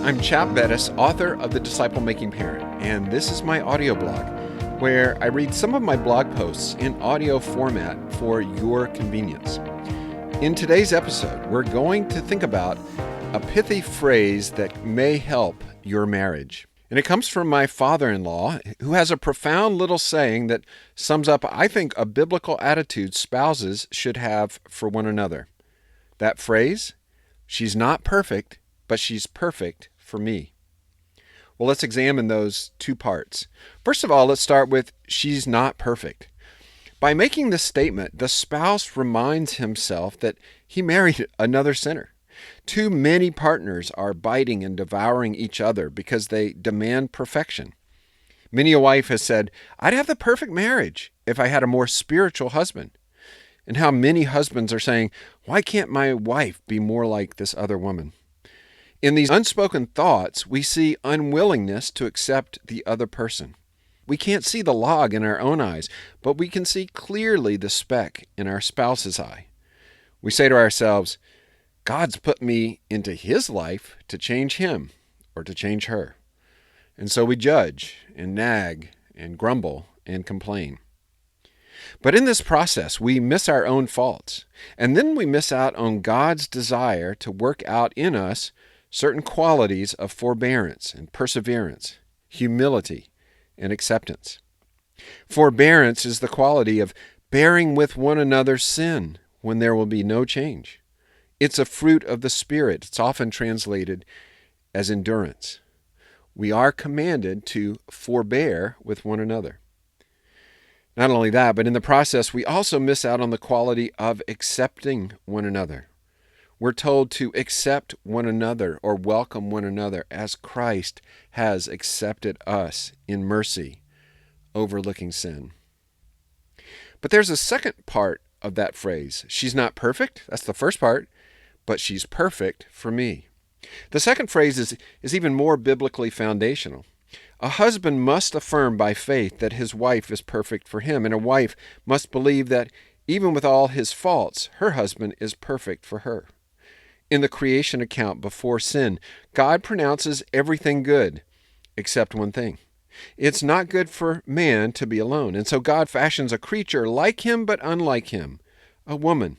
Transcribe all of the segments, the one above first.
I'm Chap Bettis, author of The Disciple Making Parent, and this is my audio blog, where I read some of my blog posts in audio format for your convenience. In today's episode, we're going to think about a pithy phrase that may help your marriage. And it comes from my father-in-law, who has a profound little saying that sums up, I think, a biblical attitude spouses should have for one another. That phrase, she's not perfect, but she's perfect for me. Well, let's examine those two parts. First of all, let's start with she's not perfect. By making this statement, the spouse reminds himself that he married another sinner. Too many partners are biting and devouring each other because they demand perfection. Many a wife has said, I'd have the perfect marriage if I had a more spiritual husband. And how many husbands are saying, why can't my wife be more like this other woman? In these unspoken thoughts, we see unwillingness to accept the other person. We can't see the log in our own eyes, but we can see clearly the speck in our spouse's eye. We say to ourselves, God's put me into his life to change him or to change her. And so we judge and nag and grumble and complain. But in this process, we miss our own faults, and then we miss out on God's desire to work out in us certain qualities of forbearance and perseverance, humility and acceptance. Forbearance is the quality of bearing with one another's sin when there will be no change. It's a fruit of the Spirit. It's often translated as endurance. We are commanded to forbear with one another. Not only that, but in the process, we also miss out on the quality of accepting one another. We're told to accept one another or welcome one another as Christ has accepted us in mercy, overlooking sin. But there's a second part of that phrase. She's not perfect. That's the first part, but she's perfect for me. The second phrase is even more biblically foundational. A husband must affirm by faith that his wife is perfect for him, and a wife must believe that even with all his faults, her husband is perfect for her. In the creation account before sin, God pronounces everything good except one thing. It's not good for man to be alone, and so God fashions a creature like him but unlike him, a woman.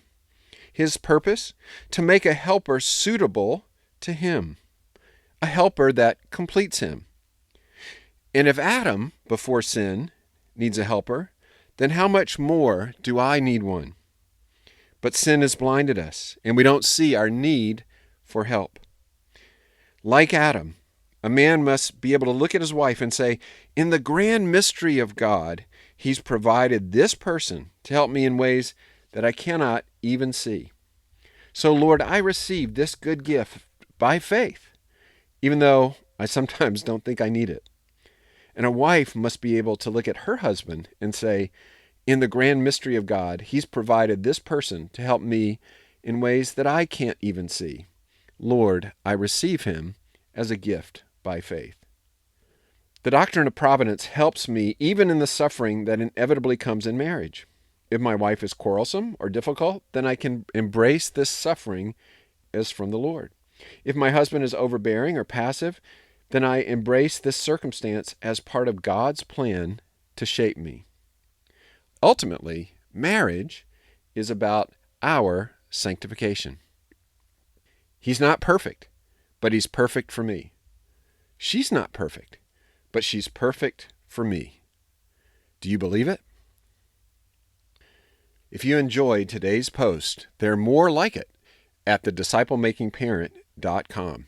His purpose? To make a helper suitable to him, a helper that completes him. And if Adam, before sin, needs a helper, then how much more do I need one? But sin has blinded us, and we don't see our need for help. Like Adam, a man must be able to look at his wife and say, in the grand mystery of God, he's provided this person to help me in ways that I cannot even see. So, Lord, I receive this good gift by faith, even though I sometimes don't think I need it. And a wife must be able to look at her husband and say, in the grand mystery of God, he's provided this person to help me in ways that I can't even see. Lord, I receive him as a gift by faith. The doctrine of providence helps me even in the suffering that inevitably comes in marriage. If my wife is quarrelsome or difficult, then I can embrace this suffering as from the Lord. If my husband is overbearing or passive, then I embrace this circumstance as part of God's plan to shape me. Ultimately, marriage is about our sanctification. He's not perfect, but he's perfect for me. She's not perfect, but she's perfect for me. Do you believe it? If you enjoyed today's post, there are more like it at thedisciplemakingparent.com.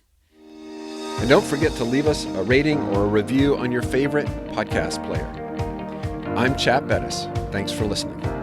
And don't forget to leave us a rating or a review on your favorite podcast player. I'm Chap Bettis. Thanks for listening.